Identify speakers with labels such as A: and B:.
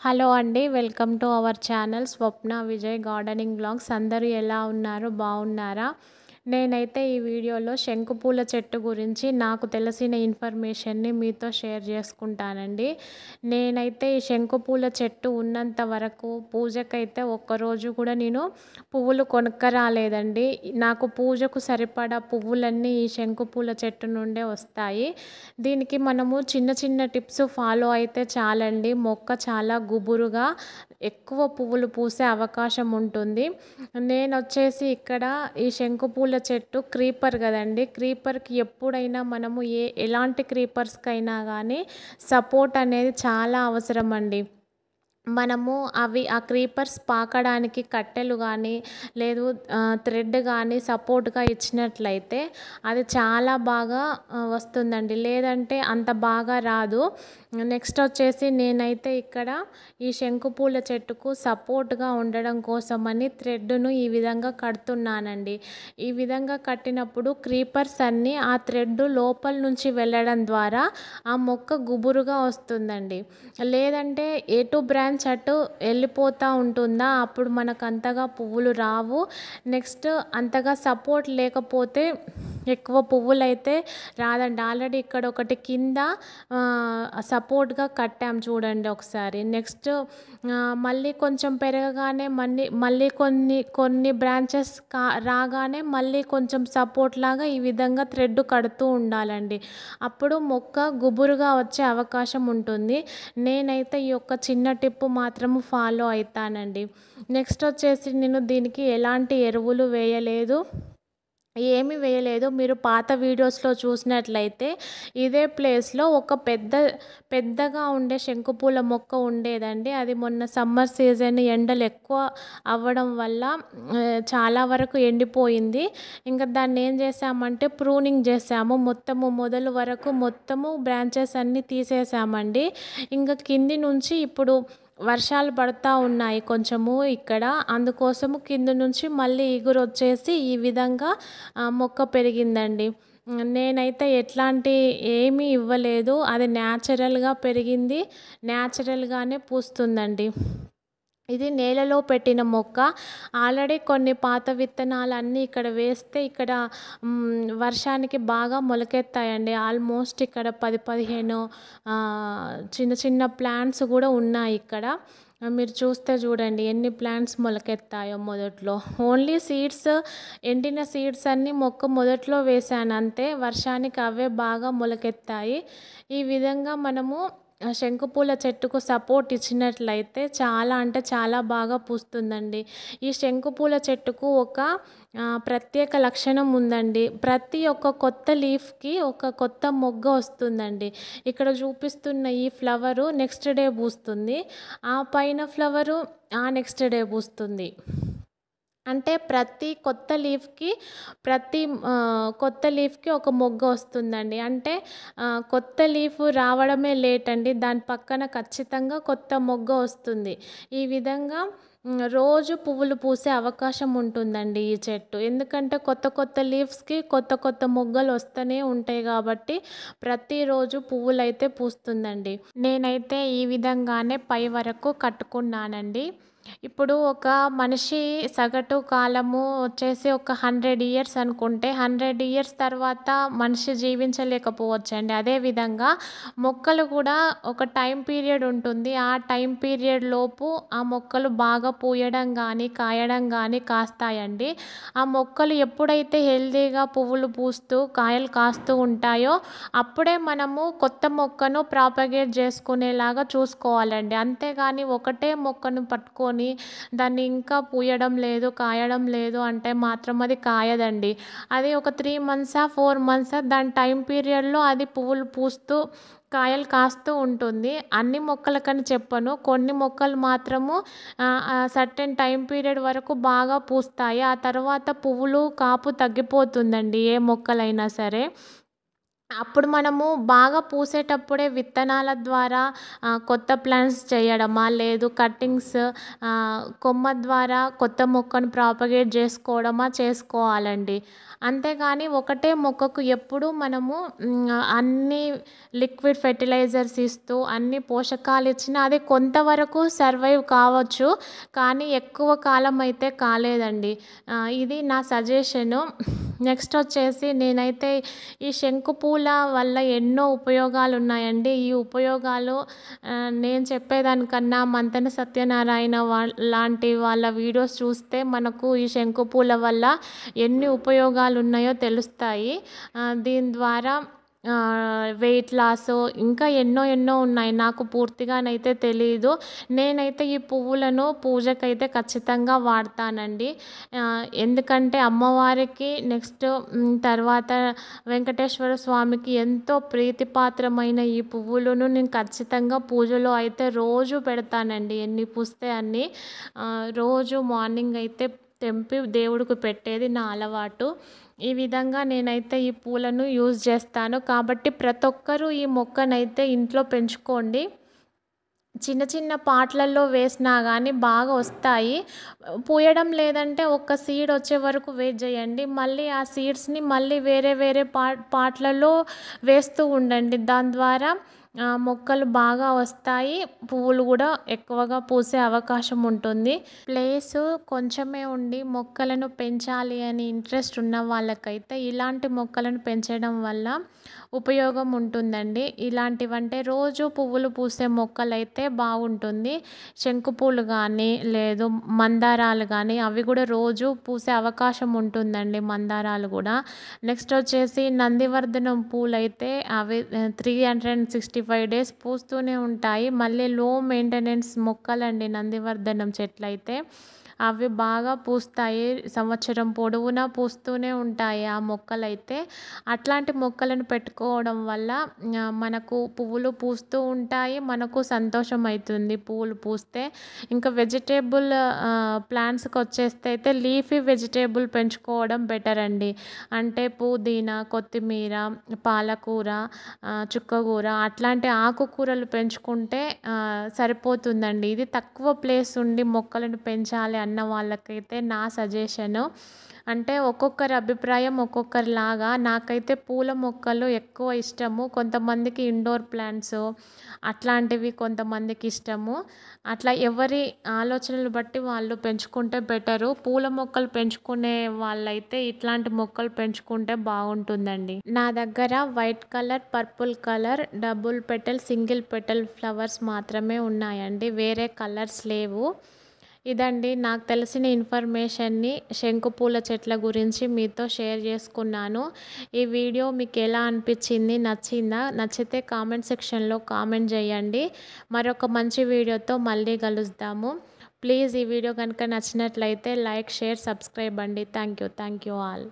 A: Hello అండి. Welcome to our channel Swapna Vijay gardening vlogs. అందరూ ఎలా ఉన్నారు? బాగున్నారా? నేనైతే ఈ వీడియోలో శంకుపూల చెట్టు గురించి నాకు తెలిసిన ఇన్ఫర్మేషన్‌ని మీతో షేర్ చేసుకుంటానండి. నేనైతే ఈ శంకుపూల చెట్టు ఉన్నంత వరకు పూజకైతే ఒక్కరోజు కూడా నేను పువ్వులు కొనుక్కరాలేదండి. నాకు పూజకు సరిపడా పువ్వులన్నీ ఈ శంకుపూల చెట్టు నుండే వస్తాయి. దీనికి మనము చిన్న చిన్న టిప్స్ ఫాలో అయితే చాలండి. మొక్క చాలా గుబురుగా ఎక్కువ పువ్వులు పూసే అవకాశం ఉంటుంది. నేనొచ్చేసి ఇక్కడ ఈ శంకుపూల చెట్టు క్రీపర్ కదండీ! క్రీపర్‌కి ఎప్పుడైనా మనము ఎలాంటి క్రీపర్స్‌కైనా గానీ సపోర్ట్ అనేది చాలా అవసరమండి. మనము ఆ క్రీపర్స్ పాకడానికి కట్టెలు గానీ, లేదు థ్రెడ్ గానీ సపోర్ట్‌గా ఇచ్చినట్లయితే అది చాలా బాగా వస్తుందండి. లేదంటే అంత బాగా రాదు. నెక్స్ట్ వచ్చేసి నేనైతే ఇక్కడ ఈ శంకుపూల చెట్టుకు సపోర్ట్‌గా ఉండడం కోసమని థ్రెడ్‌ను ఈ విధంగా కడుతున్నానండి. ఈ విధంగా కట్టినప్పుడు క్రీపర్స్ అన్నీ ఆ థ్రెడ్ లోపల నుంచి వెళ్ళడం ద్వారా ఆ మొక్క గుబురుగా వస్తుందండి. లేదంటే ఎటు బ్రాంచ్ అటు వెళ్ళిపోతూ ఉంటుందా, అప్పుడు మనకు అంతగా పువ్వులు రావు. నెక్స్ట్ అంతగా సపోర్ట్ లేకపోతే ఎక్కువ పువ్వులైతే రాదండి. ఆల్రెడీ ఇక్కడ ఒకటి కింద సపోర్ట్‌గా కట్టాం చూడండి ఒకసారి. నెక్స్ట్ మళ్ళీ కొంచెం పెరగగానే మళ్ళీ కొన్ని బ్రాంచెస్ రాగానే మళ్ళీ కొంచెం సపోర్ట్ లాగా ఈ విధంగా థ్రెడ్ కడుతూ ఉండాలండి. అప్పుడు మొక్క గుబురుగా వచ్చే అవకాశం ఉంటుంది. నేనైతే ఈ యొక్క చిన్న టిప్ మాత్రము ఫాలో అయితానండి. నెక్స్ట్ వచ్చేసి నేను దీనికి ఎలాంటి ఎరువులు వేయలేదు. ఏమి వేయలేదు. మీరు పాత వీడియోస్‌లో చూసినట్లయితే ఇదే ప్లేస్‌లో ఒక పెద్దగా ఉండే శంకుపూల మొక్క ఉండేదండి. అది మొన్న సమ్మర్ సీజన్ ఎండలు ఎక్కువ అవ్వడం వల్ల చాలా వరకు ఎండిపోయింది. ఇంకా దాన్ని ఏం చేశామంటే ప్రూనింగ్ చేశాము. మొదలు వరకు బ్రాంచెస్ అన్నీ తీసేసామండి. ఇంకా కింది నుంచి ఇప్పుడు వర్షాలు పడతా ఉన్నాయి కొంచెము ఇక్కడ. అందుకోసము కింద నుంచి మళ్ళీ ఇగురొచ్చేసి ఈ విధంగా మొక్క పెరిగిందండి. నేనైతే ఏమీ ఇవ్వలేదు. అది న్యాచురల్‌గా పెరిగింది. న్యాచురల్‌గానే పూస్తుందండి. ఇది నేలలో పెట్టిన మొక్క. ఆల్రెడీ కొన్ని పాత విత్తనాలన్నీ ఇక్కడ వేస్తే ఇక్కడ వర్షానికి బాగా మొలకెత్తాయండి. ఆల్మోస్ట్ ఇక్కడ 10, 15 చిన్న చిన్న ప్లాంట్స్ కూడా ఉన్నాయి ఇక్కడ. మీరు చూస్తే చూడండి ఎన్ని ప్లాంట్స్ మొలకెత్తాయో మొదట్లో. ఓన్లీ సీడ్స్, ఎండిన సీడ్స్ అన్నీ మొక్క మొదట్లో వేశాను అంతే. వర్షానికి అవే బాగా మొలకెత్తాయి. ఈ విధంగా మనము శంకుపూల చెట్టుకు సపోర్ట్ ఇచ్చినట్లయితే చాలా అంటే చాలా బాగా పూస్తుందండి. ఈ శంకుపూల చెట్టుకు ఒక ప్రత్యేక లక్షణం ఉందండి. ప్రతి ఒక్క కొత్త లీఫ్‌కి ఒక కొత్త మొగ్గ వస్తుందండి. ఇక్కడ చూపిస్తున్న ఈ ఫ్లవరు నెక్స్ట్ డే పూస్తుంది. ఆ పైన ఫ్లవరు నెక్స్ట్ డే పూస్తుంది. అంటే కొత్త లీఫ్‌కి ఒక మొగ్గ వస్తుందండి. అంటే కొత్త లీఫ్ రావడమే లేట్ అండి. దాని పక్కన ఖచ్చితంగా కొత్త మొగ్గ వస్తుంది. ఈ విధంగా రోజు పువ్వులు పూసే అవకాశం ఉంటుందండి ఈ చెట్టు. ఎందుకంటే కొత్త లీవ్స్‌కి కొత్త మొగ్గలు వస్తూనే ఉంటాయి కాబట్టి ప్రతిరోజు పువ్వులైతే పూస్తుందండి. నేనైతే ఈ విధంగానే పై వరకు కట్టుకున్నానండి. ఇప్పుడు ఒక మనిషి సగటు కాలము వచ్చేసి ఒక 100 ఇయర్స్ అనుకుంటే 100 ఇయర్స్ తర్వాత మనిషి జీవించలేకపోవచ్చండి. అదేవిధంగా మొక్కలు కూడా ఒక టైం పీరియడ్ ఉంటుంది. ఆ టైం పీరియడ్ లోపు ఆ మొక్కలు బాగా పూయడం గానీ, కాయడం గానీ కాస్తాయండి. ఆ మొక్కలు ఎప్పుడైతే హెల్తీగా పువ్వులు పూస్తూ, కాయలు కాస్తూ ఉంటాయో అప్పుడే మనము కొత్త మొక్కను ప్రాపగేట్ చేసుకునేలాగా చూసుకోవాలండి. అంతేగాని ఒకటే మొక్కను పట్టుకొని దాన్ని ఇంకా పూయడం లేదు, కాయడం లేదు అంటే మాత్రం అది కాయదండి. అది ఒక 3 మంత్సా, 4 మంత్సా దాని టైం పీరియడ్‌లో అది పువ్వులు పూస్తూ, కాయలు కాస్తూ ఉంటుంది. అన్ని మొక్కలకని చెప్పను. కొన్ని మొక్కలు మాత్రము సర్టెన్ టైం పీరియడ్ వరకు బాగా పూస్తాయి. ఆ తర్వాత పువ్వులు, కాపు తగ్గిపోతుందండి ఏ మొక్కలైనా సరే. అప్పుడు మనము బాగా పూసేటప్పుడే విత్తనాల ద్వారా కొత్త ప్లాంట్స్ చేయడమా, లేదు కట్టింగ్స్ కొమ్మ ద్వారా కొత్త మొక్కను ప్రాపగేట్ చేసుకోవడమా చేసుకోవాలండి. అంతేగాని ఒకటే మొక్కకు ఎప్పుడూ మనము అన్ని లిక్విడ్ ఫెర్టిలైజర్స్ ఇస్తూ, అన్ని పోషకాలు ఇచ్చినా అది కొంతవరకు సర్వైవ్ కావచ్చు. కానీ ఎక్కువ కాలం అయితే కాలేదండి. ఇది నా సజెషను. నెక్స్ట్ వచ్చేసి నేనైతే ఈ శంకు పూల వల్ల ఎన్నో ఉపయోగాలు ఉన్నాయండి. ఈ ఉపయోగాలు నేను చెప్పేదానికన్నా మంతెన సత్యనారాయణ లాంటి వాళ్ళ వీడియోస్ చూస్తే మనకు ఈ శంకు పూల వల్ల ఎన్ని ఉపయోగాలు ఉన్నాయో తెలుస్తాయి. దీని ద్వారా వెయిట్ లాస్ ఇంకా ఎన్నో ఎన్నో ఉన్నాయి. నాకు పూర్తిగానైతే తెలీదు. నేనైతే ఈ పువ్వులను పూజకైతే ఖచ్చితంగా వాడతానండి. ఎందుకంటే అమ్మవారికి నెక్స్ట్ తర్వాత వెంకటేశ్వర స్వామికి ఎంతో ప్రీతిపాత్రమైన ఈ పువ్వులను నేను ఖచ్చితంగా పూజలో అయితే రోజు పెడతానండి. ఎన్ని పూస్తే అన్ని రోజు మార్నింగ్ అయితే తెంపి దేవుడికి పెట్టేది నా అలవాటు. ఈ విధంగా నేనైతే ఈ పూలను యూజ్ చేస్తాను. కాబట్టి ప్రతి ఒక్కరూ ఈ మొక్కనైతే ఇంట్లో పెంచుకోండి. చిన్న చిన్న పాట్లల్లో వేసినా కానీ బాగా వస్తాయి. పూయడం లేదంటే ఒక్క సీడ్ వచ్చే వరకు వెయిట్ చేయండి. మళ్ళీ ఆ సీడ్స్‌ని మళ్ళీ వేరే వేరే పాట్లలో వేస్తూ ఉండండి. దాని ద్వారా మొక్కలు బాగా వస్తాయి. పువ్వులు కూడా ఎక్కువగా పూసే అవకాశం ఉంటుంది. ప్లేసు కొంచెమే ఉండి మొక్కలను పెంచాలి అని ఇంట్రెస్ట్ ఉన్న వాళ్ళకైతే ఇలాంటి మొక్కలను పెంచడం వల్ల ఉపయోగం ఉంటుందండి. ఇలాంటివంటే రోజు పువ్వులు పూసే మొక్కలైతే బాగుంటుంది. శంకుపూలు కానీ, లేదు మందారాలు కానీ అవి కూడా రోజు పూసే అవకాశం ఉంటుందండి మందారాలు కూడా. నెక్స్ట్ వచ్చేసి నందివర్ధనం పూలైతే అవి 365 డేస్ పూస్తూనే ఉంటాయి. మళ్ళీ లో మెయింటెనెన్స్ మొక్కలండి నందివర్ధనం చెట్లయితే. అవి బాగా పూస్తాయి. సంవత్సరం పొడవునా పూస్తూనే ఉంటాయి ఆ మొక్కలైతే. అట్లాంటి మొక్కలను పెట్టుకోవడం వల్ల మనకు పువ్వులు పూస్తూ ఉంటాయి. మనకు సంతోషం అవుతుంది పువ్వులు పూస్తే. ఇంకా వెజిటేబుల్ ప్లాంట్స్‌కి వచ్చేస్తే అయితే లీఫీ వెజిటేబుల్ పెంచుకోవడం బెటర్ అండి. అంటే పుదీనా, కొత్తిమీర, పాలకూర, చుక్కకూర అట్లాంటి ఆకుకూరలు పెంచుకుంటే సరిపోతుందండి. ఇది తక్కువ ప్లేస్ ఉండి మొక్కలను పెంచాలి అన్న వాళ్ళకైతే నా సజెషను. అంటే ఒక్కొక్కరి అభిప్రాయం ఒక్కొక్కరిలాగా. నాకైతే పూల మొక్కలు ఎక్కువ ఇష్టము. కొంతమందికి ఇండోర్ ప్లాంట్స్ అట్లాంటివి కొంతమందికి ఇష్టము. అట్లా ఎవరి ఆలోచనలు బట్టి వాళ్ళు పెంచుకుంటే బెటరు. పూల మొక్కలు పెంచుకునే వాళ్ళైతే ఇట్లాంటి మొక్కలు పెంచుకుంటే బాగుంటుందండి. నా దగ్గర white colour, purple colour, double petal, single petal flowers మాత్రమే ఉన్నాయండి. వేరే కలర్స్ లేవు. ఇదండి నాకు తెలిసిన ఇన్ఫర్మేషన్ని శంకుపూల చెట్ల గురించి మీతో షేర్ చేసుకున్నాను. ఈ వీడియో మీకు ఎలా అనిపించింది? నచ్చిందా? నచ్చితే కామెంట్ సెక్షన్లో కామెంట్ చేయండి. మరొక మంచి వీడియోతో మళ్ళీ కలుద్దాము. ప్లీజ్ ఈ వీడియో కనుక నచ్చినట్లయితే లైక్, షేర్, సబ్స్క్రైబ్ అండి. Thank you all.